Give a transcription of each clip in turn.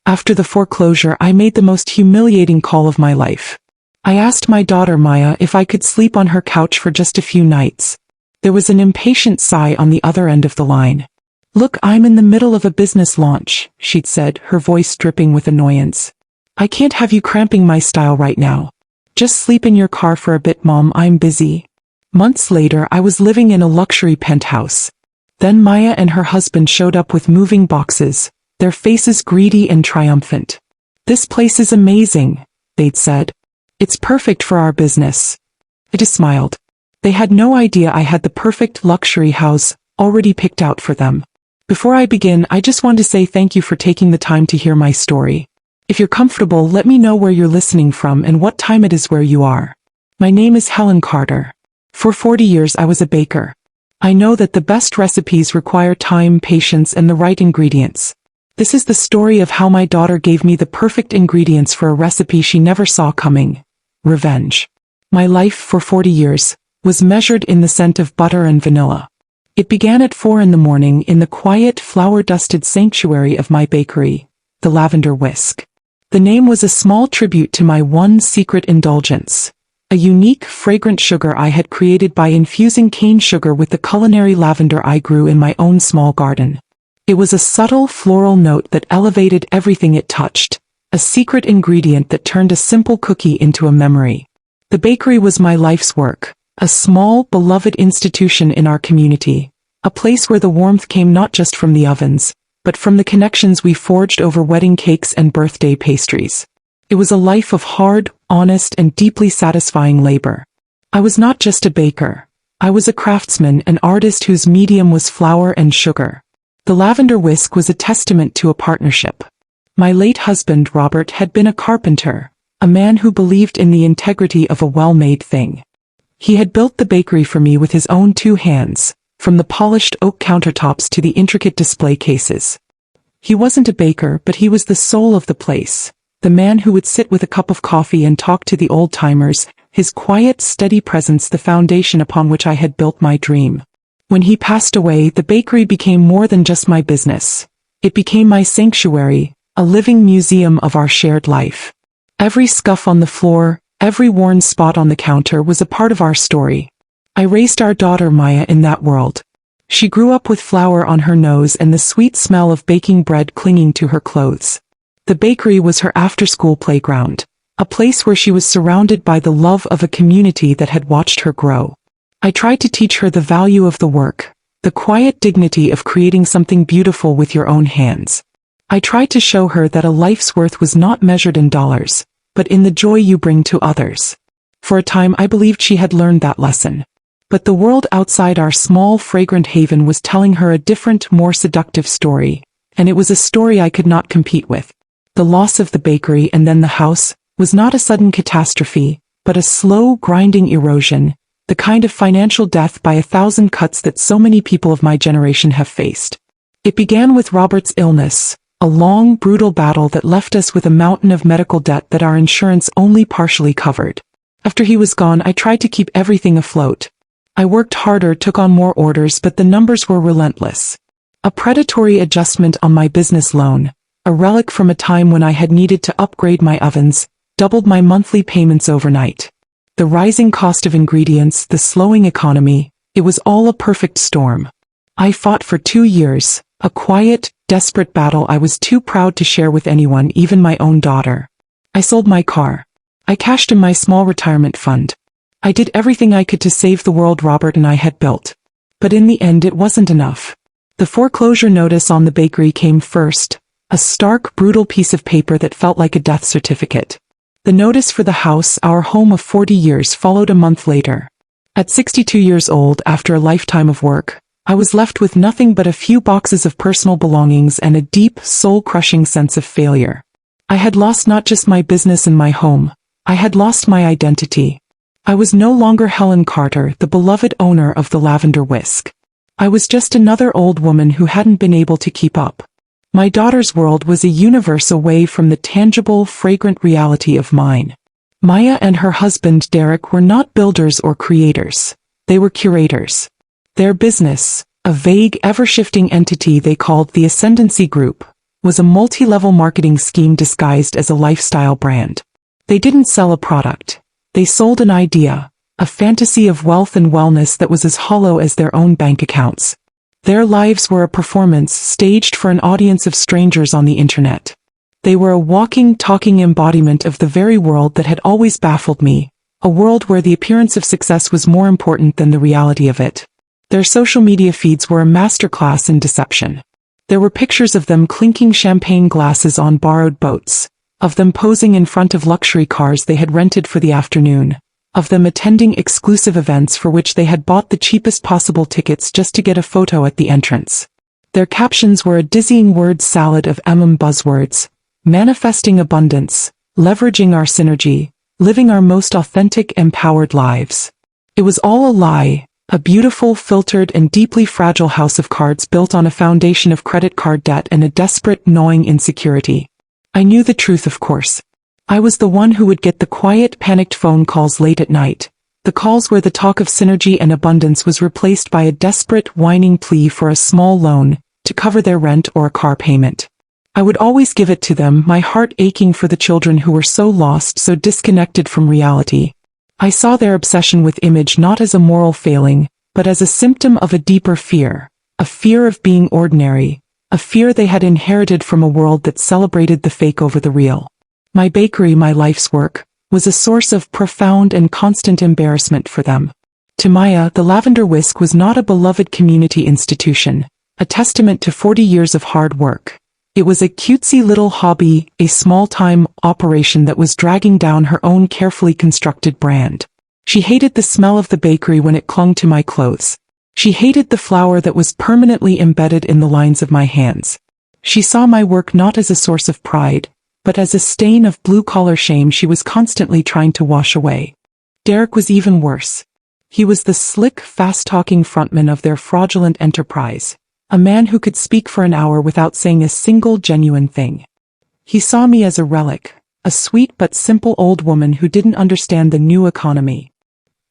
After the foreclosure, I made the most humiliating call of my life. I asked my daughter Maya if I could sleep on her couch for just a few nights. There was an impatient sigh on the other end of the line. "Look, I'm in the middle of a business launch," she'd said, her voice dripping with annoyance. "I can't have you cramping my style right now. Just sleep in your car for a bit, Mom, I'm busy." Months later, I was living in a luxury penthouse. Then Maya and her husband showed up with moving boxes, their faces greedy and triumphant. "This place is amazing," they'd said. "It's perfect for our business." I just smiled. They had no idea I had the perfect luxury house already picked out for them. Before I begin, I just want to say thank you for taking the time to hear my story. If you're comfortable, let me know where you're listening from and what time it is where you are. My name is Helen Carter. For 40 years I was a baker. I know that the best recipes require time, patience, and the right ingredients. This is the story of how my daughter gave me the perfect ingredients for a recipe she never saw coming. Revenge. My life for 40 years was measured in the scent of butter and vanilla. It began at 4 in the morning in the quiet, flower-dusted sanctuary of my bakery, the Lavender Whisk. The name was a small tribute to my one secret indulgence, a unique, fragrant sugar I had created by infusing cane sugar with the culinary lavender I grew in my own small garden. It was a subtle, floral note that elevated everything it touched, a secret ingredient that turned a simple cookie into a memory. The bakery was my life's work, a small, beloved institution in our community, a place where the warmth came not just from the ovens, but from the connections we forged over wedding cakes and birthday pastries. It was a life of hard, honest, and deeply satisfying labor. I was not just a baker. I was a craftsman, an artist whose medium was flour and sugar. The Lavender Whisk was a testament to a partnership. My late husband, Robert, had been a carpenter, a man who believed in the integrity of a well-made thing. He had built the bakery for me with his own 2 hands, from the polished oak countertops to the intricate display cases. He wasn't a baker, but he was the soul of the place, the man who would sit with a cup of coffee and talk to the old-timers, his quiet, steady presence the foundation upon which I had built my dream. When he passed away, the bakery became more than just my business. It became my sanctuary, a living museum of our shared life. Every scuff on the floor, every worn spot on the counter was a part of our story. I raised our daughter Maya in that world. She grew up with flour on her nose and the sweet smell of baking bread clinging to her clothes. The bakery was her after-school playground, a place where she was surrounded by the love of a community that had watched her grow. I tried to teach her the value of the work, the quiet dignity of creating something beautiful with your own hands. I tried to show her that a life's worth was not measured in dollars, but in the joy you bring to others. For a time I believed she had learned that lesson. But the world outside our small, fragrant haven was telling her a different, more seductive story, and it was a story I could not compete with. The loss of the bakery and then the house was not a sudden catastrophe, but a slow, grinding erosion, the kind of financial death by 1,000 cuts that so many people of my generation have faced. It began with Robert's illness, a long, brutal battle that left us with a mountain of medical debt that our insurance only partially covered. After he was gone, I tried to keep everything afloat. I worked harder, took on more orders, but the numbers were relentless. A predatory adjustment on my business loan, a relic from a time when I had needed to upgrade my ovens, doubled my monthly payments overnight. The rising cost of ingredients, the slowing economy, it was all a perfect storm. I fought for 2 years, a quiet, desperate battle I was too proud to share with anyone, even my own daughter. I sold my car. I cashed in my small retirement fund. I did everything I could to save the world Robert and I had built. But in the end it wasn't enough. The foreclosure notice on the bakery came first, a stark, brutal piece of paper that felt like a death certificate. The notice for the house, our home of 40 years, followed a month later. At 62 years old, after a lifetime of work, I was left with nothing but a few boxes of personal belongings and a deep, soul-crushing sense of failure. I had lost not just my business and my home, I had lost my identity. I was no longer Helen Carter, the beloved owner of the Lavender Whisk. I was just another old woman who hadn't been able to keep up. My daughter's world was a universe away from the tangible, fragrant reality of mine. Maya and her husband Derek were not builders or creators. They were curators. Their business, a vague, ever-shifting entity they called the Ascendancy Group, was a multi-level marketing scheme disguised as a lifestyle brand. They didn't sell a product. They sold an idea, a fantasy of wealth and wellness that was as hollow as their own bank accounts. Their lives were a performance staged for an audience of strangers on the internet. They were a walking, talking embodiment of the very world that had always baffled me, a world where the appearance of success was more important than the reality of it. Their social media feeds were a masterclass in deception. There were pictures of them clinking champagne glasses on borrowed boats, of them posing in front of luxury cars they had rented for the afternoon, of them attending exclusive events for which they had bought the cheapest possible tickets just to get a photo at the entrance. Their captions were a dizzying word salad of buzzwords: manifesting abundance, leveraging our synergy, living our most authentic, empowered lives. It was all a lie, a beautiful, filtered, and deeply fragile house of cards built on a foundation of credit card debt and a desperate, gnawing insecurity. I knew the truth, of course. I was the one who would get the quiet, panicked phone calls late at night, the calls where the talk of synergy and abundance was replaced by a desperate, whining plea for a small loan to cover their rent or a car payment. I would always give it to them, my heart aching for the children who were so lost, so disconnected from reality. I saw their obsession with image not as a moral failing, but as a symptom of a deeper fear, a fear of being ordinary, a fear they had inherited from a world that celebrated the fake over the real. My bakery, my life's work, was a source of profound and constant embarrassment for them. To Maya, the Lavender Whisk was not a beloved community institution, a testament to 40 years of hard work. It was a cutesy little hobby, a small-time operation that was dragging down her own carefully constructed brand. She hated the smell of the bakery when it clung to my clothes. She hated the flour that was permanently embedded in the lines of my hands. She saw my work not as a source of pride, but as a stain of blue-collar shame she was constantly trying to wash away. Derek was even worse. He was the slick, fast-talking frontman of their fraudulent enterprise, a man who could speak for an hour without saying a single genuine thing. He saw me as a relic, a sweet but simple old woman who didn't understand the new economy.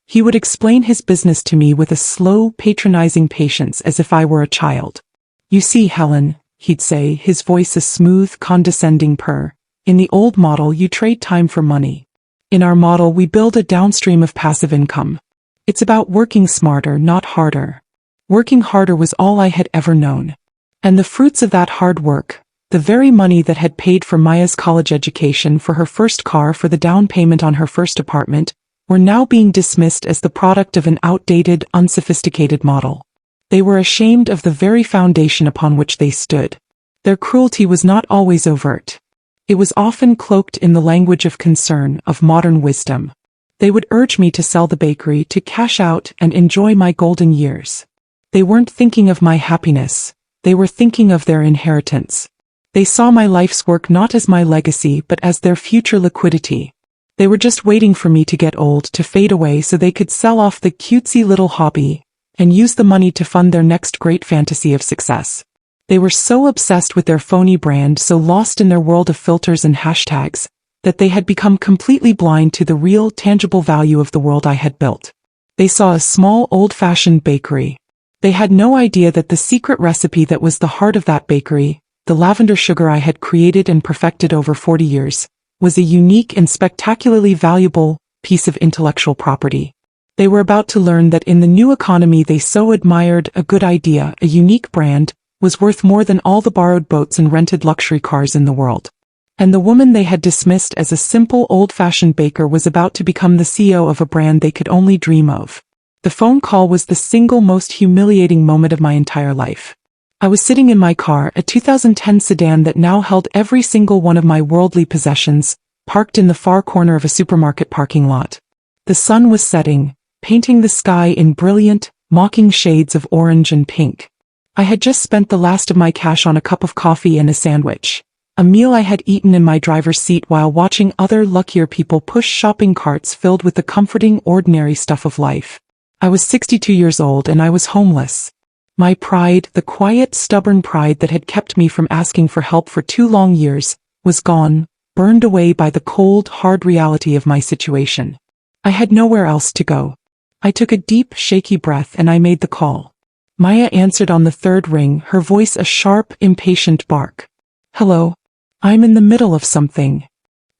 He would explain his business to me with a slow, patronizing patience as if I were a child. "You see, Helen," he'd say, his voice a smooth, condescending purr, "in the old model you trade time for money. In our model we build a downstream of passive income. It's about working smarter, not harder." Working harder was all I had ever known. And the fruits of that hard work, the very money that had paid for Maya's college education, for her first car, for the down payment on her first apartment, were now being dismissed as the product of an outdated, unsophisticated model. They were ashamed of the very foundation upon which they stood. Their cruelty was not always overt. It was often cloaked in the language of concern, of modern wisdom. They would urge me to sell the bakery, to cash out and enjoy my golden years. They weren't thinking of my happiness, they were thinking of their inheritance. They saw my life's work not as my legacy but as their future liquidity. They were just waiting for me to get old, to fade away so they could sell off the cutesy little hobby and use the money to fund their next great fantasy of success. They were so obsessed with their phony brand, so lost in their world of filters and hashtags, that they had become completely blind to the real, tangible value of the world I had built. They saw a small, old-fashioned bakery. They had no idea that the secret recipe that was the heart of that bakery, the lavender sugar I had created and perfected over 40 years, was a unique and spectacularly valuable piece of intellectual property. They were about to learn that in the new economy they so admired, a good idea, a unique brand, was worth more than all the borrowed boats and rented luxury cars in the world. And the woman they had dismissed as a simple, old-fashioned baker was about to become the CEO of a brand they could only dream of. The phone call was the single most humiliating moment of my entire life. I was sitting in my car, a 2010 sedan that now held every single one of my worldly possessions, parked in the far corner of a supermarket parking lot. The sun was setting, painting the sky in brilliant, mocking shades of orange and pink. I had just spent the last of my cash on a cup of coffee and a sandwich, a meal I had eaten in my driver's seat while watching other luckier people push shopping carts filled with the comforting, ordinary stuff of life. I was 62 years old and I was homeless. My pride, the quiet, stubborn pride that had kept me from asking for help for 2 long years, was gone, burned away by the cold, hard reality of my situation. I had nowhere else to go. I took a deep, shaky breath and I made the call. Maya answered on the 3rd ring, her voice a sharp, impatient bark. Hello. I'm in the middle of something.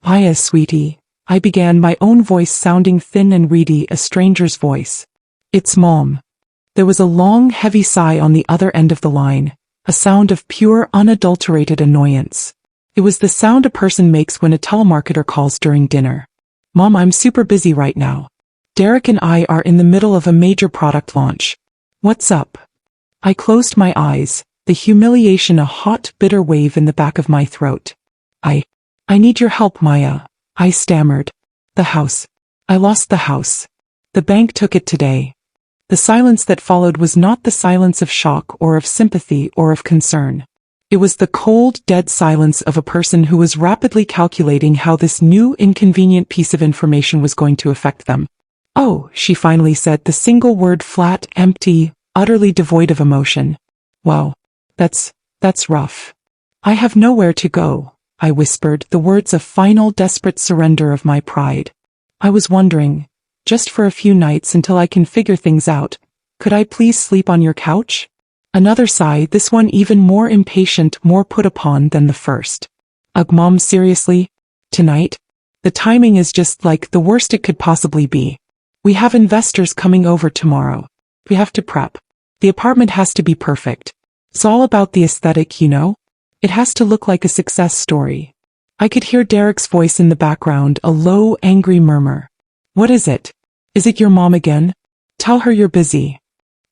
Hiya, sweetie. I began, my own voice sounding thin and reedy, a stranger's voice. It's Mom. There was a long, heavy sigh on the other end of the line, a sound of pure, unadulterated annoyance. It was the sound a person makes when a telemarketer calls during dinner. Mom, I'm super busy right now. Derek and I are in the middle of a major product launch. What's up? I closed my eyes, the humiliation a hot, bitter wave in the back of my throat. I need your help, Maya. I stammered. The house. I lost the house. The bank took it today. The silence that followed was not the silence of shock or of sympathy or of concern. It was the cold, dead silence of a person who was rapidly calculating how this new, inconvenient piece of information was going to affect them. Oh, she finally said, the single word flat, empty, utterly devoid of emotion. Wow. That's rough. I have nowhere to go, I whispered, the words a final, desperate surrender of my pride. I was wondering, just for a few nights until I can figure things out, could I please sleep on your couch? Another sigh, this one even more impatient, more put upon than the first. Ugh, Mom, seriously? Tonight? The timing is just like the worst it could possibly be. We have investors coming over tomorrow. We have to prep. The apartment has to be perfect. It's all about the aesthetic, you know? It has to look like a success story. I could hear Derek's voice in the background, a low, angry murmur. What is it? Is it your mom again? Tell her you're busy.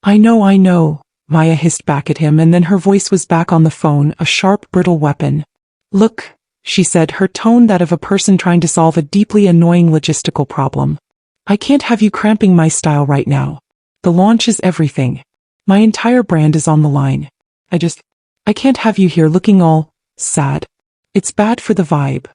I know, Maya hissed back at him, and then her voice was back on the phone, a sharp, brittle weapon. Look, she said, her tone that of a person trying to solve a deeply annoying logistical problem. I can't have you cramping my style right now. The launch is everything. My entire brand is on the line. I can't have you here looking all sad. It's bad for the vibe.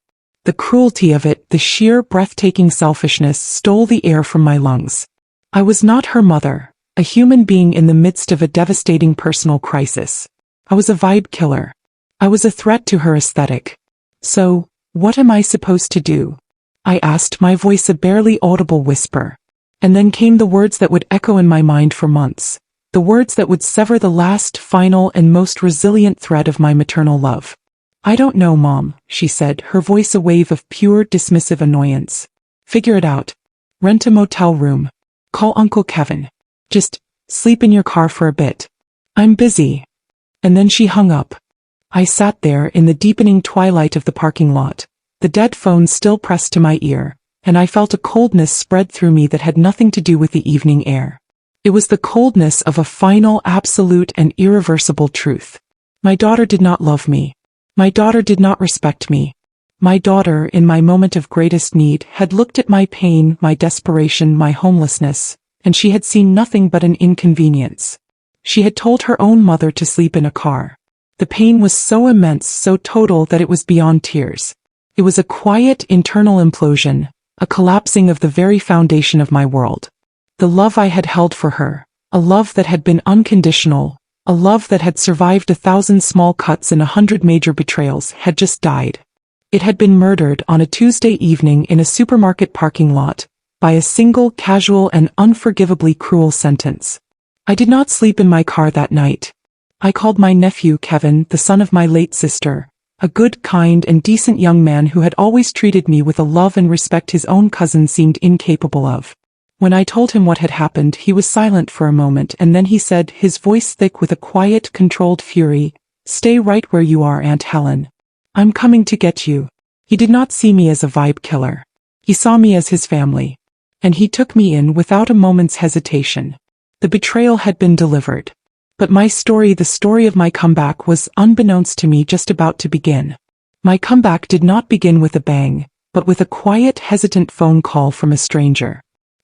The cruelty of it, the sheer breathtaking selfishness stole the air from my lungs. I was not her mother, a human being in the midst of a devastating personal crisis. I was a vibe killer. I was a threat to her aesthetic. So, what am I supposed to do? I asked, my voice a barely audible whisper. And then came the words that would echo in my mind for months. The words that would sever the last, final, and most resilient thread of my maternal love. I don't know, Mom, she said, her voice a wave of pure, dismissive annoyance. Figure it out. Rent a motel room. Call Uncle Kevin. Just sleep in your car for a bit. I'm busy. And then she hung up. I sat there in the deepening twilight of the parking lot, the dead phone still pressed to my ear, and I felt a coldness spread through me that had nothing to do with the evening air. It was the coldness of a final, absolute, and irreversible truth. My daughter did not love me. My daughter did not respect me. My daughter, in my moment of greatest need, had looked at my pain, my desperation, my homelessness, and she had seen nothing but an inconvenience. She had told her own mother to sleep in a car. The pain was so immense, so total that it was beyond tears. It was a quiet, internal implosion, a collapsing of the very foundation of my world. The love I had held for her, a love that had been unconditional, a love that had survived 1,000 small cuts and 100 major betrayals, had just died. It had been murdered on a Tuesday evening in a supermarket parking lot, by a single, casual, and unforgivably cruel sentence. I did not sleep in my car that night. I called my nephew Kevin, the son of my late sister, a good, kind, and decent young man who had always treated me with a love and respect his own cousin seemed incapable of. When I told him what had happened, he was silent for a moment, and then he said, his voice thick with a quiet, controlled fury, "Stay right where you are, Aunt Helen. I'm coming to get you." He did not see me as a vibe killer. He saw me as his family. And he took me in without a moment's hesitation. The betrayal had been delivered. But my story, the story of my comeback, was, unbeknownst to me, just about to begin. My comeback did not begin with a bang, but with a quiet, hesitant phone call from a stranger.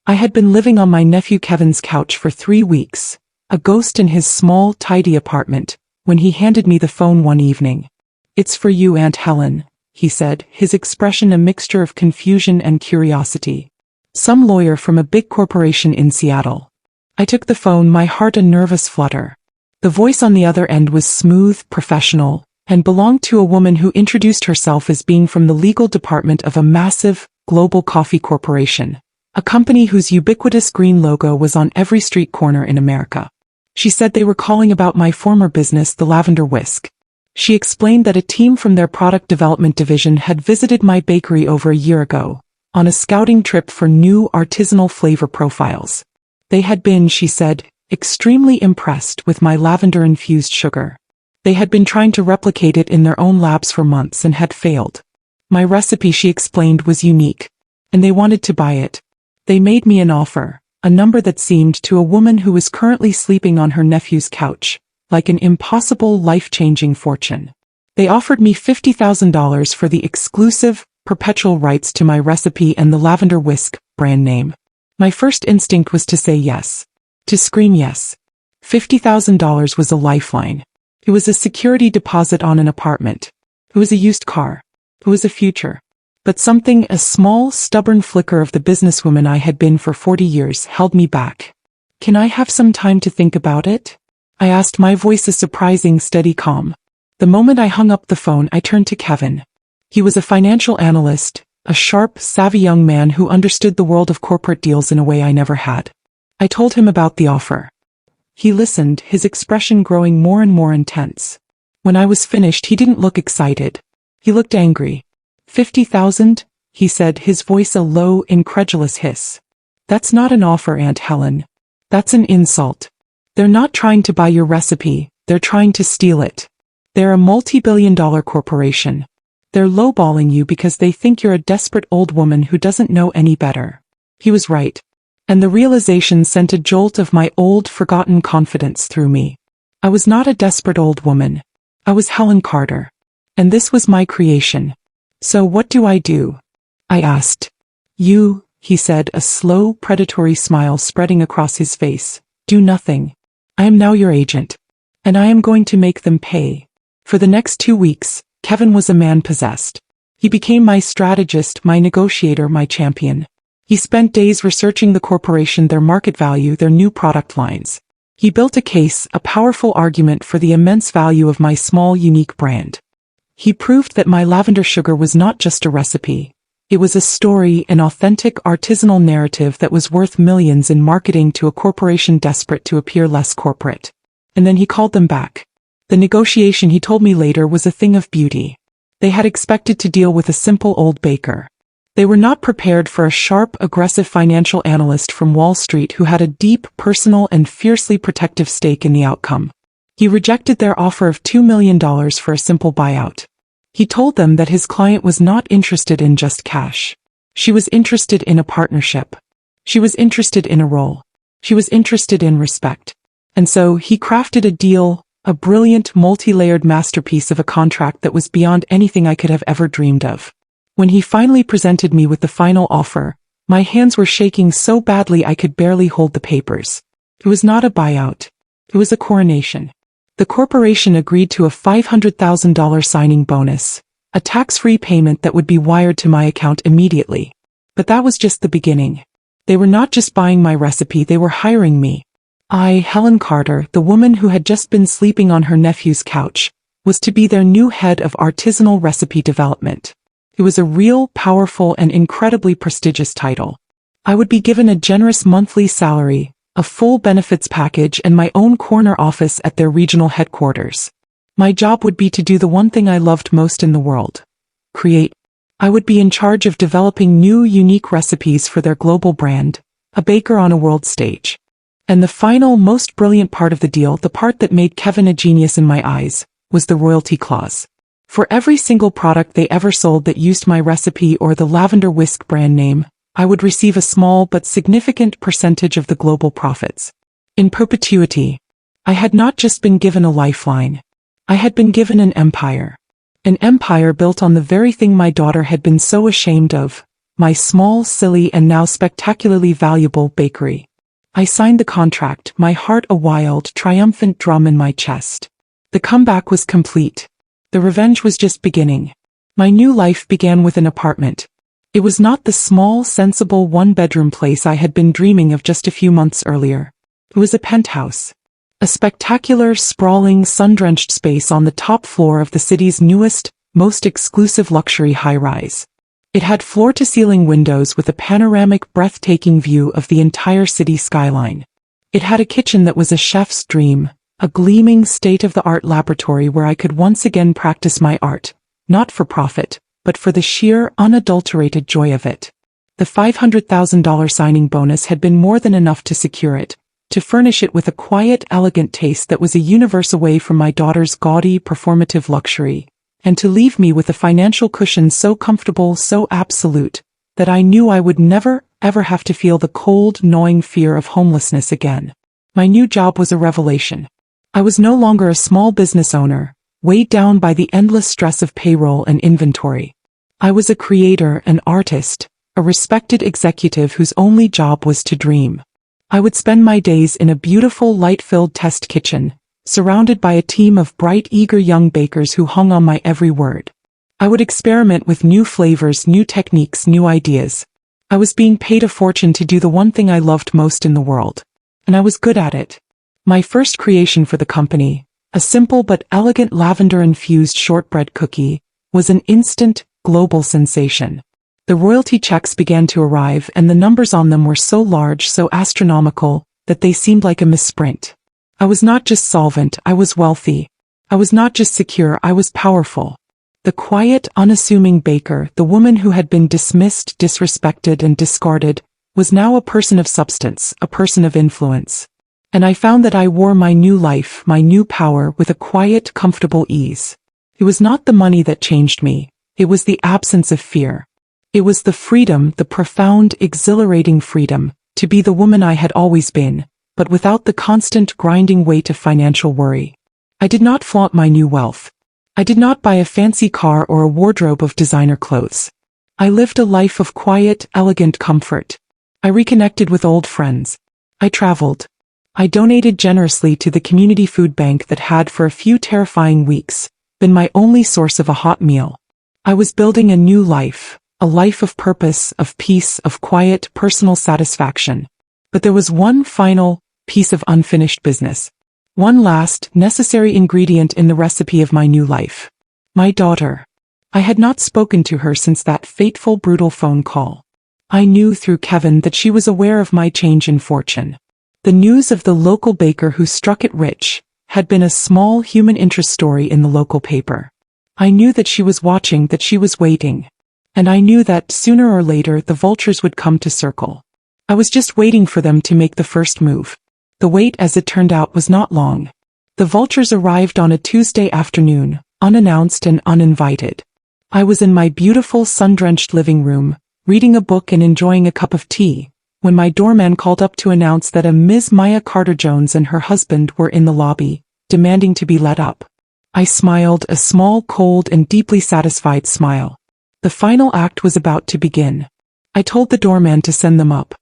I had been living on my nephew Kevin's couch for 3 weeks, a ghost in his small, tidy apartment, when he handed me the phone one evening. "It's for you, Aunt Helen," he said, his expression a mixture of confusion and curiosity. "Some lawyer from a big corporation in Seattle." I took the phone, my heart a nervous flutter. The voice on the other end was smooth, professional, and belonged to a woman who introduced herself as being from the legal department of a massive, global coffee corporation, a company whose ubiquitous green logo was on every street corner in America. She said they were calling about my former business, the Lavender Whisk. She explained that a team from their product development division had visited my bakery over a year ago, on a scouting trip for new artisanal flavor profiles. They had been, she said, extremely impressed with my lavender-infused sugar. They had been trying to replicate it in their own labs for months and had failed. My recipe, she explained, was unique, and they wanted to buy it. They made me an offer, a number that seemed to a woman who was currently sleeping on her nephew's couch, like an impossible life-changing fortune. They offered me $50,000 for the exclusive, perpetual rights to my recipe and the Lavender Whisk brand name. My first instinct was to say yes. To scream yes. $50,000 was a lifeline. It was a security deposit on an apartment. It was a used car. It was a future. But something, a small, stubborn flicker of the businesswoman I had been for 40 years, held me back. Can I have some time to think about it? I asked, my voice a surprising, steady calm. The moment I hung up the phone, I turned to Kevin. He was a financial analyst, a sharp, savvy young man who understood the world of corporate deals in a way I never had. I told him about the offer. He listened, his expression growing more and more intense. When I was finished, he didn't look excited. He looked angry. 50,000? He said, his voice a low, incredulous hiss. That's not an offer, Aunt Helen. That's an insult. They're not trying to buy your recipe, they're trying to steal it. They're a multi-billion-dollar corporation. They're lowballing you because they think you're a desperate old woman who doesn't know any better. He was right. And the realization sent a jolt of my old, forgotten confidence through me. I was not a desperate old woman. I was Helen Carter. And this was my creation. So what do? I asked. You, he said, a slow, predatory smile spreading across his face. Do nothing. I am now your agent. And I am going to make them pay. For the next 2 weeks, Kevin was a man possessed. He became my strategist, my negotiator, my champion. He spent days researching the corporation, their market value, their new product lines. He built a case, a powerful argument for the immense value of my small, unique brand. He proved that my lavender sugar was not just a recipe. It was a story, an authentic, artisanal narrative that was worth millions in marketing to a corporation desperate to appear less corporate. And then he called them back. The negotiation, he told me later, was a thing of beauty. They had expected to deal with a simple old baker. They were not prepared for a sharp, aggressive financial analyst from Wall Street who had a deep, personal and fiercely protective stake in the outcome. He rejected their offer of $2 million for a simple buyout. He told them that his client was not interested in just cash. She was interested in a partnership. She was interested in a role. She was interested in respect. And so he crafted a deal, a brilliant, multi-layered masterpiece of a contract that was beyond anything I could have ever dreamed of. When he finally presented me with the final offer, my hands were shaking so badly I could barely hold the papers. It was not a buyout. It was a coronation. The corporation agreed to a $500,000 signing bonus, a tax-free payment that would be wired to my account immediately. But that was just the beginning. They were not just buying my recipe, they were hiring me. I, Helen Carter, the woman who had just been sleeping on her nephew's couch, was to be their new head of artisanal recipe development. It was a real, powerful, and incredibly prestigious title. I would be given a generous monthly salary, a full benefits package, and my own corner office at their regional headquarters. My job would be to do the one thing I loved most in the world. Create. I would be in charge of developing new, unique recipes for their global brand, a baker on a world stage. And the final, most brilliant part of the deal, the part that made Kevin a genius in my eyes, was the royalty clause. For every single product they ever sold that used my recipe or the Lavender Whisk brand name, I would receive a small but significant percentage of the global profits. In perpetuity. I had not just been given a lifeline. I had been given an empire. An empire built on the very thing my daughter had been so ashamed of, my small, silly, and now spectacularly valuable bakery. I signed the contract, my heart a wild, triumphant drum in my chest. The comeback was complete. The revenge was just beginning. My new life began with an apartment. It was not the small, sensible one-bedroom place I had been dreaming of just a few months earlier. It was a penthouse. A spectacular, sprawling, sun-drenched space on the top floor of the city's newest, most exclusive luxury high-rise. It had floor-to-ceiling windows with a panoramic, breathtaking view of the entire city skyline. It had a kitchen that was a chef's dream, a gleaming state-of-the-art laboratory where I could once again practice my art, not for profit, but for the sheer, unadulterated joy of it. The $500,000 signing bonus had been more than enough to secure it, to furnish it with a quiet, elegant taste that was a universe away from my daughter's gaudy, performative luxury, and to leave me with a financial cushion so comfortable, so absolute, that I knew I would never, ever have to feel the cold, gnawing fear of homelessness again. My new job was a revelation. I was no longer a small business owner, weighed down by the endless stress of payroll and inventory. I was a creator, an artist, a respected executive whose only job was to dream. I would spend my days in a beautiful, light-filled test kitchen, surrounded by a team of bright, eager young bakers who hung on my every word. I would experiment with new flavors, new techniques, new ideas. I was being paid a fortune to do the one thing I loved most in the world. And I was good at it. My first creation for the company, a simple but elegant lavender-infused shortbread cookie, was an instant, global sensation. The royalty checks began to arrive, and the numbers on them were so large, so astronomical, that they seemed like a misprint. I was not just solvent, I was wealthy. I was not just secure, I was powerful. The quiet, unassuming baker, the woman who had been dismissed, disrespected, and discarded, was now a person of substance, a person of influence. And I found that I wore my new life, my new power, with a quiet, comfortable ease. It was not the money that changed me. It was the absence of fear. It was the freedom, the profound, exhilarating freedom, to be the woman I had always been, but without the constant, grinding weight of financial worry. I did not flaunt my new wealth. I did not buy a fancy car or a wardrobe of designer clothes. I lived a life of quiet, elegant comfort. I reconnected with old friends. I traveled. I donated generously to the community food bank that had, for a few terrifying weeks, been my only source of a hot meal. I was building a new life, a life of purpose, of peace, of quiet, personal satisfaction. But there was one final piece of unfinished business. One last, necessary ingredient in the recipe of my new life. My daughter. I had not spoken to her since that fateful, brutal phone call. I knew through Kevin that she was aware of my change in fortune. The news of the local baker who struck it rich had been a small human interest story in the local paper. I knew that she was watching, that she was waiting. And I knew that, sooner or later, the vultures would come to circle. I was just waiting for them to make the first move. The wait, as it turned out, was not long. The vultures arrived on a Tuesday afternoon, unannounced and uninvited. I was in my beautiful sun-drenched living room, reading a book and enjoying a cup of tea, when my doorman called up to announce that a Ms. Maya Carter-Jones and her husband were in the lobby, demanding to be let up. I smiled, a small, cold, and deeply satisfied smile. The final act was about to begin. I told the doorman to send them up.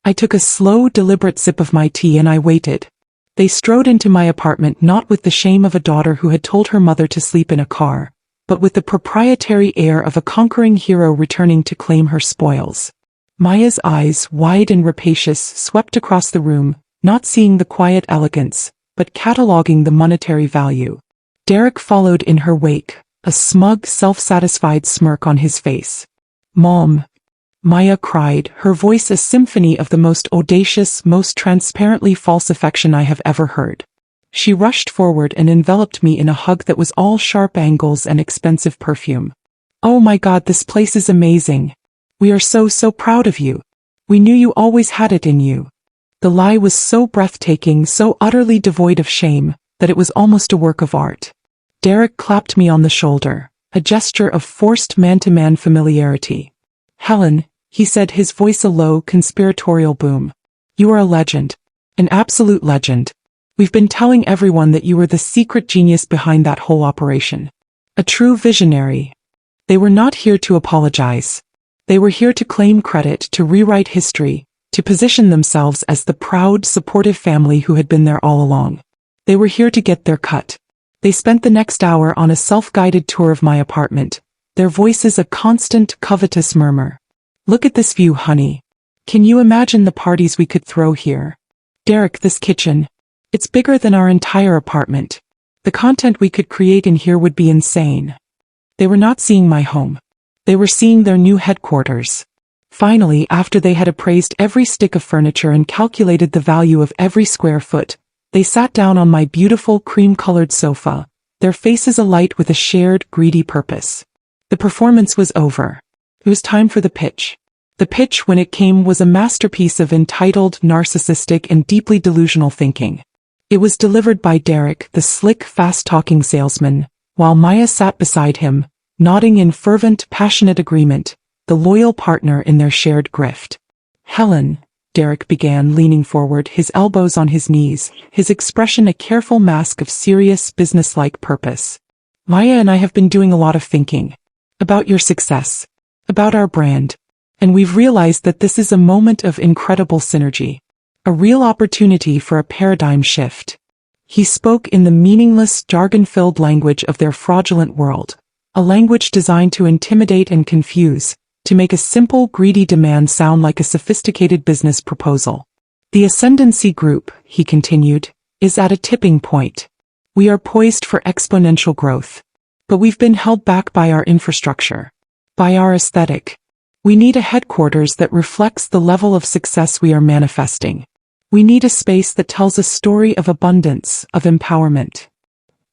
I took a slow, deliberate sip of my tea and I waited. They strode into my apartment not with the shame of a daughter who had told her mother to sleep in a car, but with the proprietary air of a conquering hero returning to claim her spoils. Maya's eyes, wide and rapacious, swept across the room, not seeing the quiet elegance, but cataloging the monetary value. Derek followed in her wake, a smug, self-satisfied smirk on his face. "Mom," Maya cried, her voice a symphony of the most audacious, most transparently false affection I have ever heard. She rushed forward and enveloped me in a hug that was all sharp angles and expensive perfume. "Oh my God, this place is amazing. We are so proud of you. We knew you always had it in you." The lie was so breathtaking, so utterly devoid of shame, that it was almost a work of art. Derek clapped me on the shoulder, a gesture of forced man-to-man familiarity. "Helen," he said, his voice a low, conspiratorial boom. "You are a legend. An absolute legend. We've been telling everyone that you were the secret genius behind that whole operation. A true visionary." They were not here to apologize. They were here to claim credit, to rewrite history, to position themselves as the proud, supportive family who had been there all along. They were here to get their cut. They spent the next hour on a self-guided tour of my apartment, their voices a constant, covetous murmur. "Look at this view, honey. Can you imagine the parties we could throw here? Derek, this kitchen. It's bigger than our entire apartment. The content we could create in here would be insane." They were not seeing my home. They were seeing their new headquarters. Finally, after they had appraised every stick of furniture and calculated the value of every square foot, They sat down on my beautiful cream-colored sofa, their faces alight with a shared, greedy purpose. The performance was over. It was time for the pitch. The pitch, when it came, was a masterpiece of entitled, narcissistic, and deeply delusional thinking. It was delivered by Derek, the slick, fast-talking salesman, while Maya sat beside him, nodding in fervent, passionate agreement, the loyal partner in their shared grift. "Helen," Derek began, leaning forward, his elbows on his knees, his expression a careful mask of serious, businesslike purpose. "Maya and I have been doing a lot of thinking. About your success. About our brand. And we've realized that this is a moment of incredible synergy. A real opportunity for a paradigm shift." He spoke in the meaningless, jargon-filled language of their fraudulent world. A language designed to intimidate and confuse, to make a simple, greedy demand sound like a sophisticated business proposal. "The Ascendancy Group," he continued, "is at a tipping point. We are poised for exponential growth. But we've been held back by our infrastructure. By our aesthetic. We need a headquarters that reflects the level of success we are manifesting. We need a space that tells a story of abundance, of empowerment."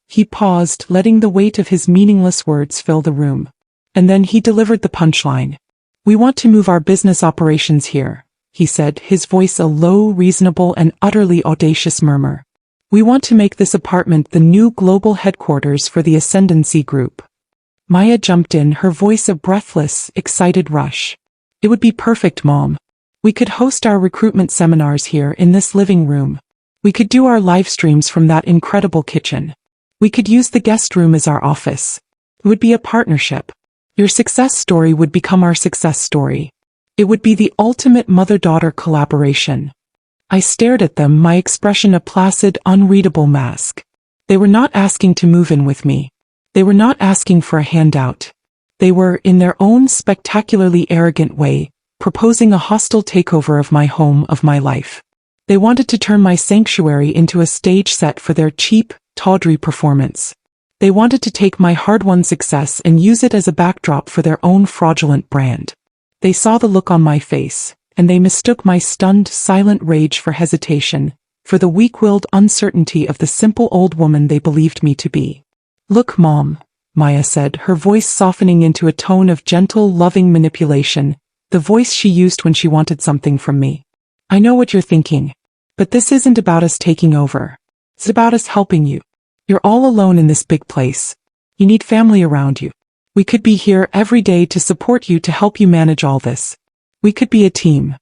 He paused, letting the weight of his meaningless words fill the room. And then he delivered the punchline. "We want to move our business operations here," he said, his voice a low, reasonable, and utterly audacious murmur. "We want to make this apartment the new global headquarters for the Ascendancy Group." Maya jumped in, her voice a breathless, excited rush. "It would be perfect, Mom. We could host our recruitment seminars here in this living room. We could do our live streams from that incredible kitchen. We could use the guest room as our office. It would be a partnership. Your success story would become our success story. It would be the ultimate mother-daughter collaboration." I stared at them, my expression a placid, unreadable mask. They were not asking to move in with me. They were not asking for a handout. They were, in their own spectacularly arrogant way, proposing a hostile takeover of my home, of my life. They wanted to turn my sanctuary into a stage set for their cheap, tawdry performance. They wanted to take my hard-won success and use it as a backdrop for their own fraudulent brand. They saw the look on my face, and they mistook my stunned, silent rage for hesitation, for the weak-willed uncertainty of the simple old woman they believed me to be. "Look, Mom," Maya said, her voice softening into a tone of gentle, loving manipulation, the voice she used when she wanted something from me. "I know what you're thinking. But this isn't about us taking over. It's about us helping you. You're all alone in this big place. You need family around you. We could be here every day to support you, to help you manage all this. We could be a team."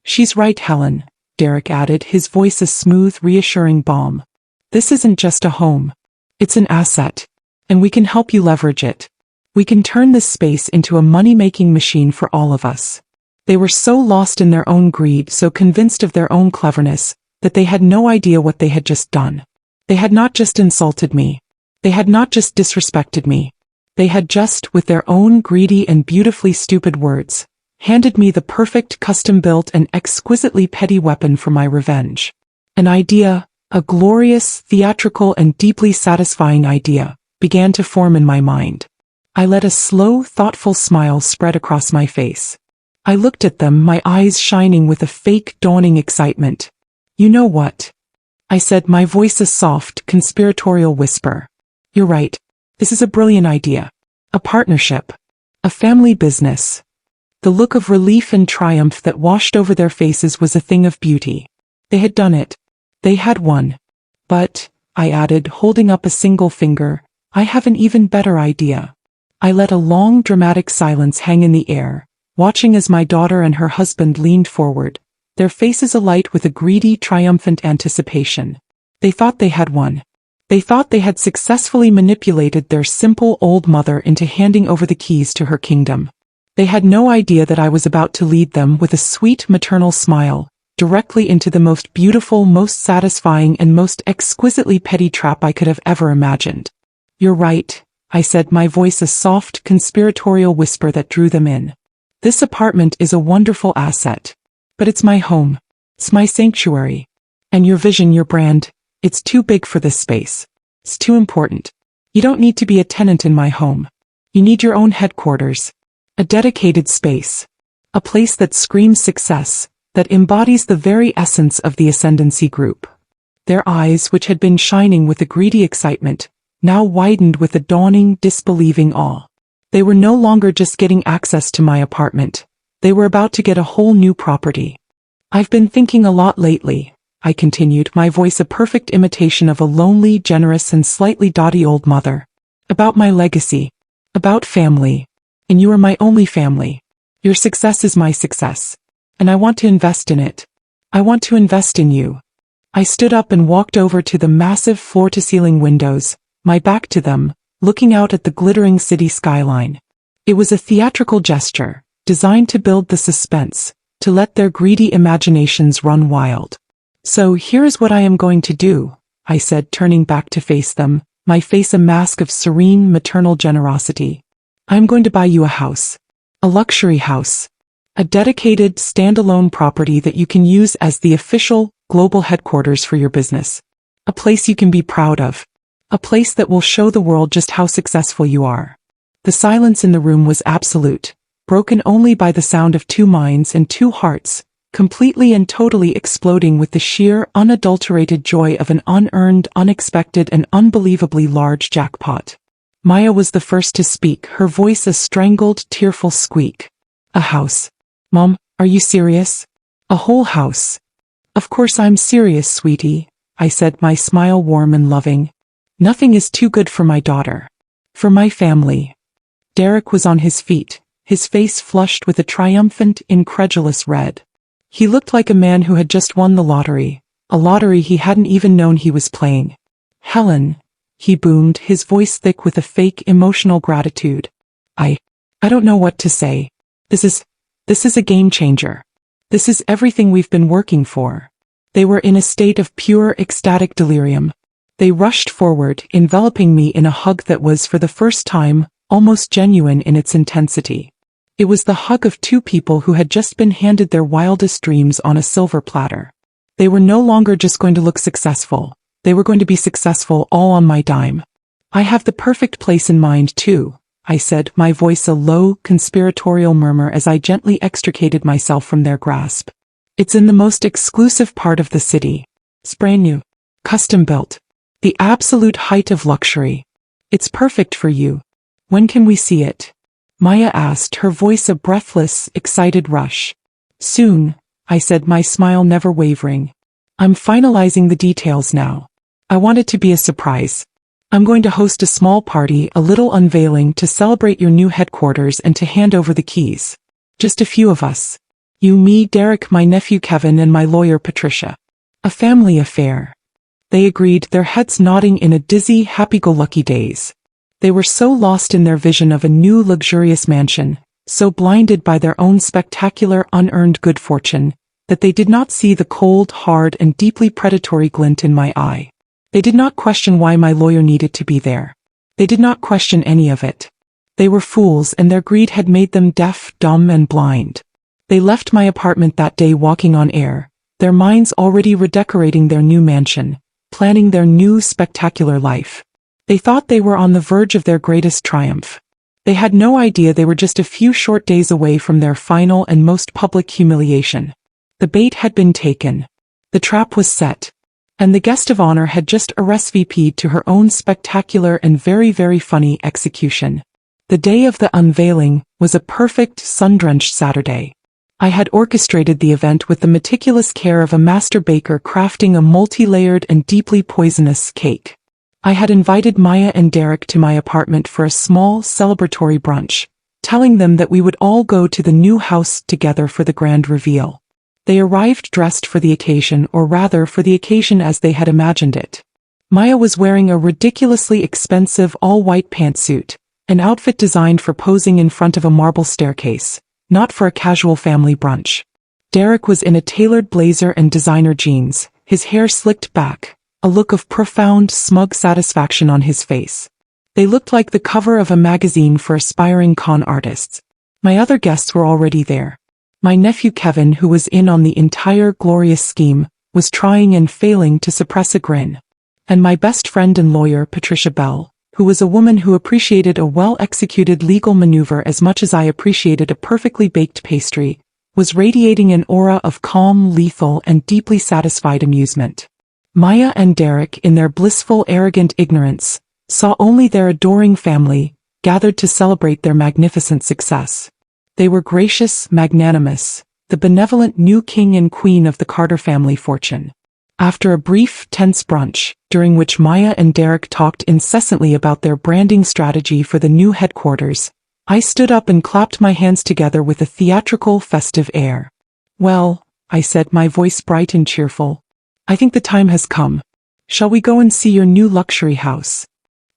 "She's right, Helen," Derek added, his voice a smooth, reassuring balm. "This isn't just a home. It's an asset. And we can help you leverage it. We can turn this space into a money-making machine for all of us." They were so lost in their own greed, so convinced of their own cleverness, that they had no idea what they had just done. They had not just insulted me. They had not just disrespected me. They had just, with their own greedy and beautifully stupid words, handed me the perfect, custom-built and exquisitely petty weapon for my revenge. An idea, a glorious, theatrical and deeply satisfying idea, began to form in my mind. I let a slow, thoughtful smile spread across my face. I looked at them, my eyes shining with a fake, dawning excitement. "You know what?" I said, my voice a soft, conspiratorial whisper. "You're right. This is a brilliant idea. A partnership. A family business." The look of relief and triumph that washed over their faces was a thing of beauty. They had done it. They had won. "But," I added, holding up a single finger, "I have an even better idea." I let a long, dramatic silence hang in the air, watching as my daughter and her husband leaned forward, their faces alight with a greedy, triumphant anticipation. They thought they had won. They thought they had successfully manipulated their simple old mother into handing over the keys to her kingdom. They had no idea that I was about to lead them with a sweet maternal smile, directly into the most beautiful, most satisfying and most exquisitely petty trap I could have ever imagined. "You're right," I said, my voice a soft, conspiratorial whisper that drew them in. "This apartment is a wonderful asset. But it's my home. It's my sanctuary. And your vision, your brand, it's too big for this space. It's too important. You don't need to be a tenant in my home. You need your own headquarters. A dedicated space. A place that screams success, that embodies the very essence of the Ascendancy Group." Their eyes, which had been shining with a greedy excitement, now widened with a dawning, disbelieving awe. They were no longer just getting access to my apartment. They were about to get a whole new property. I've been thinking a lot lately, I continued, my voice a perfect imitation of a lonely, generous and slightly dotty old mother. About my legacy. About family. And you are my only family. Your success is my success. And I want to invest in it. I want to invest in you. I stood up and walked over to the massive floor-to-ceiling windows, my back to them, looking out at the glittering city skyline. It was a theatrical gesture, designed to build the suspense, to let their greedy imaginations run wild. So here is what I am going to do, I said, turning back to face them, my face a mask of serene maternal generosity. I am going to buy you a house. A luxury house. A dedicated, standalone property that you can use as the official, global headquarters for your business. A place you can be proud of. A place that will show the world just how successful you are. The silence in the room was absolute, broken only by the sound of two minds and two hearts, completely and totally exploding with the sheer, unadulterated joy of an unearned, unexpected and unbelievably large jackpot. Maya was the first to speak, her voice a strangled, tearful squeak. A house. Mom, are you serious? A whole house. Of course I'm serious, sweetie, I said, my smile warm and loving. Nothing is too good for my daughter. For my family. Derek was on his feet, his face flushed with a triumphant, incredulous red. He looked like a man who had just won the lottery, a lottery he hadn't even known he was playing. Helen, he boomed, his voice thick with a fake emotional gratitude. I don't know what to say. This is a game changer. This is everything we've been working for. They were in a state of pure ecstatic delirium. They rushed forward, enveloping me in a hug that was, for the first time, almost genuine in its intensity. It was the hug of two people who had just been handed their wildest dreams on a silver platter. They were no longer just going to look successful. They were going to be successful all on my dime. I have the perfect place in mind too, I said, my voice a low, conspiratorial murmur as I gently extricated myself from their grasp. It's in the most exclusive part of the city. It's brand new. Custom built. The absolute height of luxury. It's perfect for you. When can we see it? Maya asked, her voice a breathless, excited rush. Soon, I said, my smile never wavering. I'm finalizing the details now. I want it to be a surprise. I'm going to host a small party, a little unveiling to celebrate your new headquarters and to hand over the keys. Just a few of us. You, me, Derek, my nephew Kevin and my lawyer Patricia. A family affair. They agreed, their heads nodding in a dizzy, happy-go-lucky daze. They were so lost in their vision of a new luxurious mansion, so blinded by their own spectacular unearned good fortune, that they did not see the cold, hard and deeply predatory glint in my eye. They did not question why my lawyer needed to be there. They did not question any of it. They were fools and their greed had made them deaf, dumb and blind. They left my apartment that day walking on air, their minds already redecorating their new mansion, planning their new spectacular life. They thought they were on the verge of their greatest triumph. They had no idea they were just a few short days away from their final and most public humiliation. The bait had been taken. The trap was set. And the guest of honor had just RSVP'd to her own spectacular and very, very funny execution. The day of the unveiling was a perfect, sun-drenched Saturday. I had orchestrated the event with the meticulous care of a master baker crafting a multi-layered and deeply poisonous cake. I had invited Maya and Derek to my apartment for a small, celebratory brunch, telling them that we would all go to the new house together for the grand reveal. They arrived dressed for the occasion, or rather for the occasion as they had imagined it. Maya was wearing a ridiculously expensive all-white pantsuit, an outfit designed for posing in front of a marble staircase, not for a casual family brunch. Derek was in a tailored blazer and designer jeans, his hair slicked back, a look of profound, smug satisfaction on his face. They looked like the cover of a magazine for aspiring con artists. My other guests were already there. My nephew Kevin, who was in on the entire glorious scheme, was trying and failing to suppress a grin. And my best friend and lawyer Patricia Bell, who was a woman who appreciated a well-executed legal maneuver as much as I appreciated a perfectly baked pastry, was radiating an aura of calm, lethal, and deeply satisfied amusement. Maya and Derek, in their blissful, arrogant ignorance, saw only their adoring family, gathered to celebrate their magnificent success. They were gracious, magnanimous, the benevolent new king and queen of the Carter family fortune. After a brief, tense brunch, during which Maya and Derek talked incessantly about their branding strategy for the new headquarters, I stood up and clapped my hands together with a theatrical, festive air. "Well," I said, my voice bright and cheerful, "I think the time has come. Shall we go and see your new luxury house?"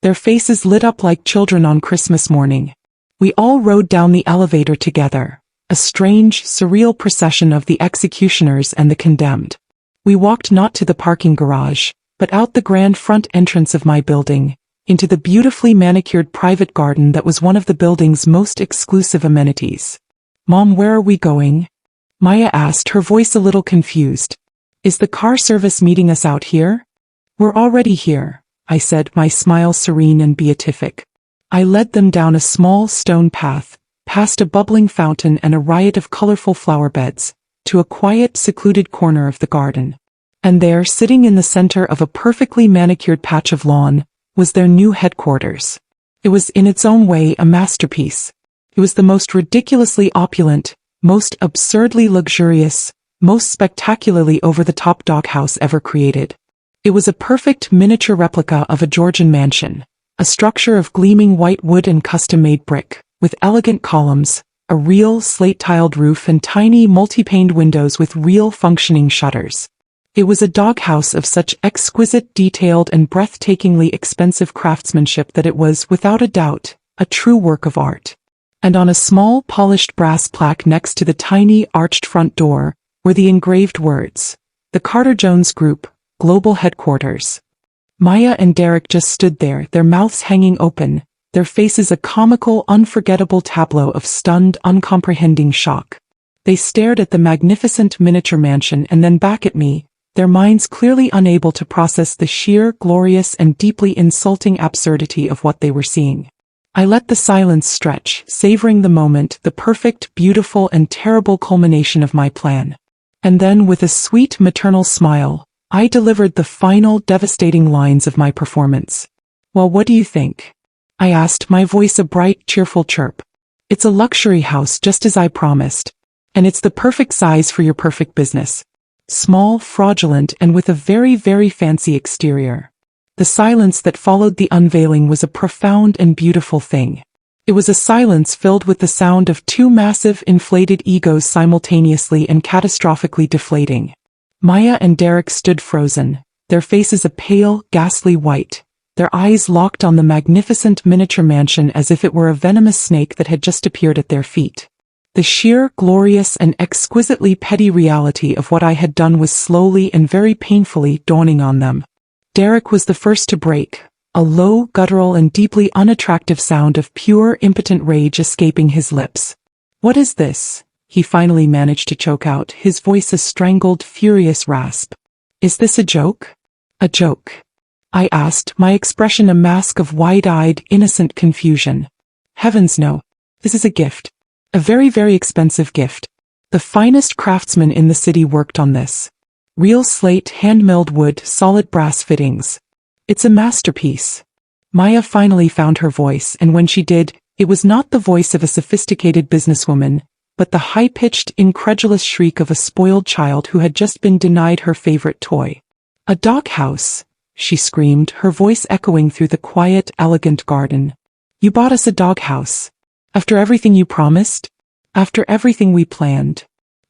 Their faces lit up like children on Christmas morning. We all rode down the elevator together, a strange, surreal procession of the executioners and the condemned. We walked not to the parking garage, but out the grand front entrance of my building, into the beautifully manicured private garden that was one of the building's most exclusive amenities. "Mom, where are we going?" Maya asked, her voice a little confused. "Is the car service meeting us out here?" "We're already here," I said, my smile serene and beatific. I led them down a small stone path, past a bubbling fountain and a riot of colorful flower beds, to a quiet, secluded corner of the garden. And there, sitting in the center of a perfectly manicured patch of lawn, was their new headquarters. It was in its own way a masterpiece. It was the most ridiculously opulent, most absurdly luxurious, most spectacularly over-the-top doghouse ever created. It was a perfect miniature replica of a Georgian mansion, a structure of gleaming white wood and custom-made brick, with elegant columns, a real slate-tiled roof and tiny multi-paned windows with real functioning shutters. It was a doghouse of such exquisite, detailed and breathtakingly expensive craftsmanship that it was, without a doubt, a true work of art. And on a small, polished brass plaque next to the tiny, arched front door, were the engraved words, "The Carter-Jones Group, Global Headquarters." Maya and Derek just stood there, their mouths hanging open, their faces a comical, unforgettable tableau of stunned, uncomprehending shock. They stared at the magnificent miniature mansion and then back at me, their minds clearly unable to process the sheer, glorious and deeply insulting absurdity of what they were seeing. I let the silence stretch, savoring the moment, the perfect, beautiful and terrible culmination of my plan. And then, with a sweet maternal smile, I delivered the final, devastating lines of my performance. "Well, what do you think?" I asked, my voice a bright, cheerful chirp. "It's a luxury house just as I promised. And it's the perfect size for your perfect business. Small, fraudulent, and with a very, very fancy exterior." The silence that followed the unveiling was a profound and beautiful thing. It was a silence filled with the sound of two massive, inflated egos simultaneously and catastrophically deflating. Maya and Derek stood frozen, their faces a pale, ghastly white, their eyes locked on the magnificent miniature mansion as if it were a venomous snake that had just appeared at their feet. The sheer, glorious and exquisitely petty reality of what I had done was slowly and very painfully dawning on them. Derek was the first to break, a low, guttural and deeply unattractive sound of pure, impotent rage escaping his lips. "What is this?" he finally managed to choke out, his voice a strangled, furious rasp. "Is this a joke?" "A joke?" I asked, my expression a mask of wide-eyed, innocent confusion. "Heavens no. This is a gift. A very, very expensive gift. The finest craftsmen in the city worked on this. Real slate, hand-milled wood, solid brass fittings. It's a masterpiece." Maya finally found her voice, and when she did, it was not the voice of a sophisticated businesswoman, but the high-pitched, incredulous shriek of a spoiled child who had just been denied her favorite toy. "A doghouse," she screamed, her voice echoing through the quiet, elegant garden. "You bought us a doghouse. After everything you promised? After everything we planned?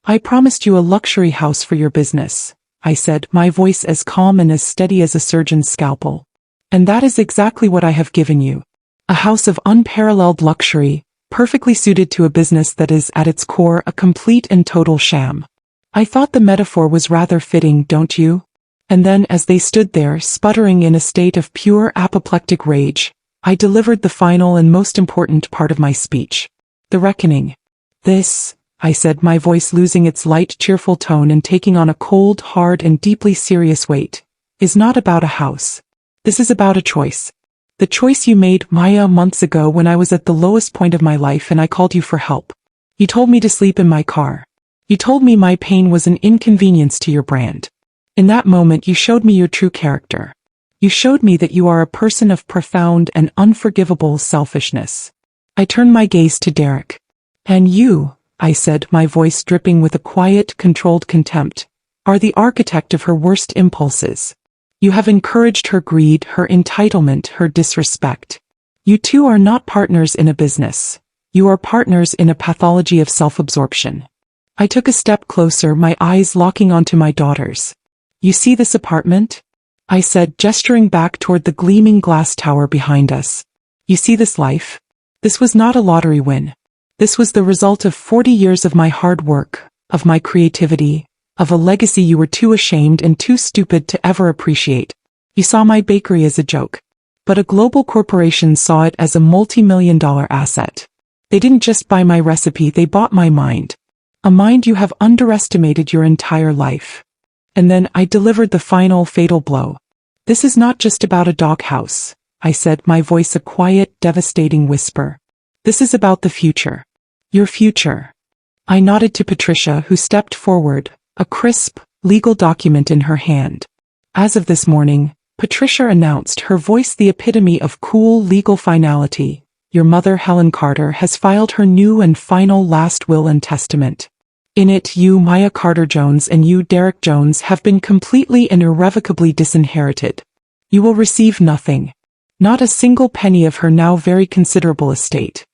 I promised you a luxury house for your business," I said, my voice as calm and as steady as a surgeon's scalpel. "And that is exactly what I have given you. A house of unparalleled luxury, perfectly suited to a business that is, at its core, a complete and total sham. I thought the metaphor was rather fitting, don't you?" And then, as they stood there, sputtering in a state of pure apoplectic rage, I delivered the final and most important part of my speech. "The reckoning. This," I said, my voice losing its light, cheerful tone and taking on a cold, hard and deeply serious weight, "is not about a house. This is about a choice. The choice you made, Maya, months ago when I was at the lowest point of my life and I called you for help. You told me to sleep in my car. You told me my pain was an inconvenience to your brand. In that moment you showed me your true character. You showed me that you are a person of profound and unforgivable selfishness. I turned my gaze to Derek. And you, I said, my voice dripping with a quiet, controlled contempt, are the architect of her worst impulses. You have encouraged her greed, her entitlement, her disrespect. You two are not partners in a business. You are partners in a pathology of self-absorption. I took a step closer, my eyes locking onto my daughter's. You see this apartment? I said, gesturing back toward the gleaming glass tower behind us. You see this life? This was not a lottery win. This was the result of 40 years of my hard work, of my creativity, of a legacy you were too ashamed and too stupid to ever appreciate. You saw my bakery as a joke. But a global corporation saw it as a multi-million-dollar asset. They didn't just buy my recipe, they bought my mind. A mind you have underestimated your entire life. And then I delivered the final fatal blow. This is not just about a doghouse, I said, my voice a quiet, devastating whisper. This is about the future. Your future. I nodded to Patricia, who stepped forward, a crisp, legal document in her hand. As of this morning, Patricia announced, her voice the epitome of cool legal finality. Your mother, Helen Carter, has filed her new and final last will and testament. In it, you, Maya Carter Jones, and you, Derek Jones, have been completely and irrevocably disinherited. You will receive nothing. Not a single penny of her now very considerable estate.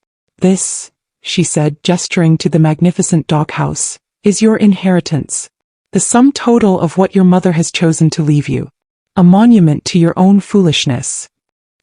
This, she said, gesturing to the magnificent doghouse, is your inheritance. The sum total of what your mother has chosen to leave you. A monument to your own foolishness.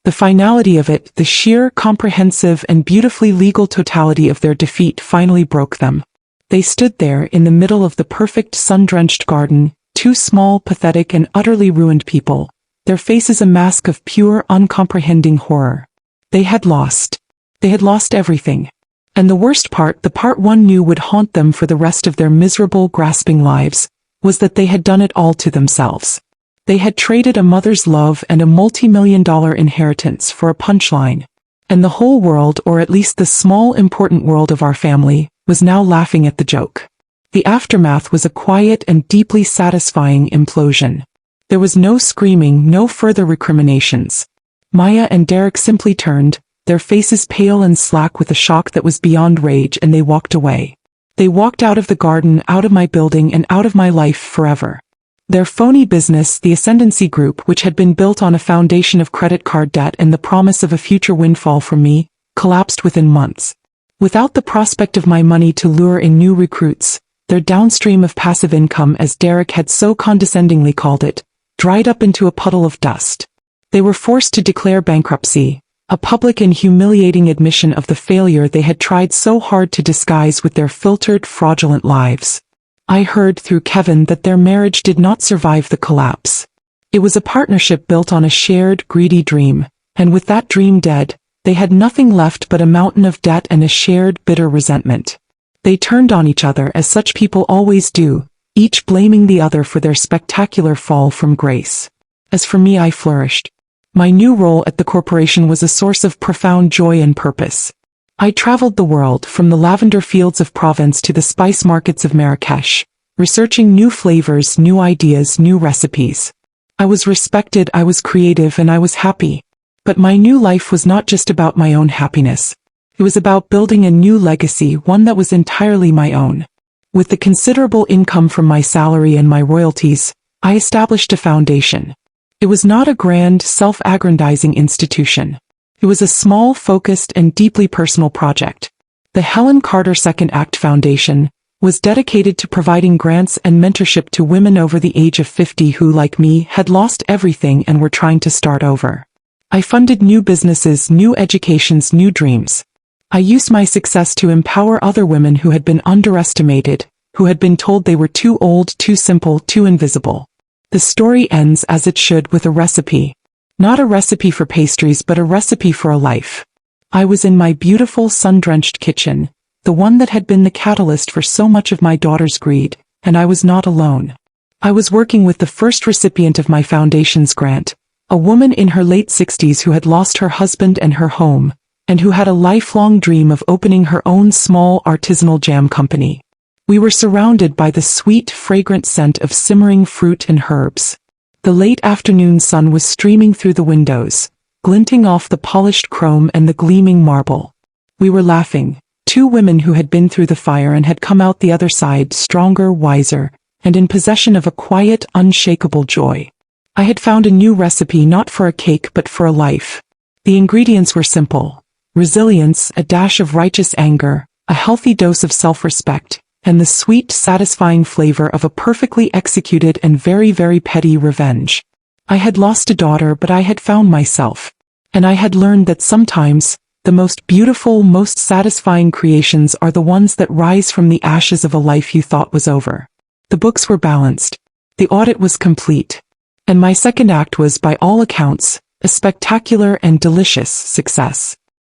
The finality of it, the sheer, comprehensive, and beautifully legal totality of their defeat finally broke them. They stood there in the middle of the perfect sun-drenched garden, two small, pathetic, and utterly ruined people, their faces a mask of pure, uncomprehending horror. They had lost. They had lost everything. And the worst part, the part one knew would haunt them for the rest of their miserable, grasping lives, was that they had done it all to themselves. They had traded a mother's love and a multi-million-dollar inheritance for a punchline. And the whole world, or at least the small, important world of our family, was now laughing at the joke. The aftermath was a quiet and deeply satisfying implosion. There was no screaming, no further recriminations. Maya and Derek simply turned, their faces pale and slack with a shock that was beyond rage, and they walked away. They walked out of the garden, out of my building, and out of my life forever. Their phony business, the Ascendancy Group, which had been built on a foundation of credit card debt and the promise of a future windfall from me, collapsed within months. Without the prospect of my money to lure in new recruits, their downstream of passive income, as Derek had so condescendingly called it, dried up into a puddle of dust. They were forced to declare bankruptcy, a public and humiliating admission of the failure they had tried so hard to disguise with their filtered, fraudulent lives. I heard through Kevin that their marriage did not survive the collapse. It was a partnership built on a shared, greedy dream, and with that dream dead, they had nothing left but a mountain of debt and a shared, bitter resentment. They turned on each other, as such people always do, each blaming the other for their spectacular fall from grace. As for me, I flourished. My new role at the corporation was a source of profound joy and purpose. I traveled the world, from the lavender fields of Provence to the spice markets of Marrakesh, researching new flavors, new ideas, new recipes. I was respected, I was creative, and I was happy. But my new life was not just about my own happiness. It was about building a new legacy, one that was entirely my own. With the considerable income from my salary and my royalties, I established a foundation. It was not a grand, self-aggrandizing institution. It was a small, focused, and deeply personal project. The Helen Carter Second Act Foundation was dedicated to providing grants and mentorship to women over the age of 50 who, like me, had lost everything and were trying to start over. I funded new businesses, new educations, new dreams. I used my success to empower other women who had been underestimated, who had been told they were too old, too simple, too invisible. The story ends as it should, with a recipe. Not a recipe for pastries, but a recipe for a life. I was in my beautiful sun-drenched kitchen, the one that had been the catalyst for so much of my daughter's greed, and I was not alone. I was working with the first recipient of my foundation's grant, a woman in her late 60s who had lost her husband and her home, and who had a lifelong dream of opening her own small artisanal jam company. We were surrounded by the sweet, fragrant scent of simmering fruit and herbs. The late afternoon sun was streaming through the windows, glinting off the polished chrome and the gleaming marble. We were laughing, two women who had been through the fire and had come out the other side stronger, wiser, and in possession of a quiet, unshakable joy. I had found a new recipe not for a cake but for a life. The ingredients were simple: resilience, a dash of righteous anger, a healthy dose of self-respect, and the sweet, satisfying flavor of a perfectly executed and very, very petty revenge. I had lost a daughter, but I had found myself. And I had learned that sometimes, the most beautiful, most satisfying creations are the ones that rise from the ashes of a life you thought was over. The books were balanced. The audit was complete. And my second act was, by all accounts, a spectacular and delicious success.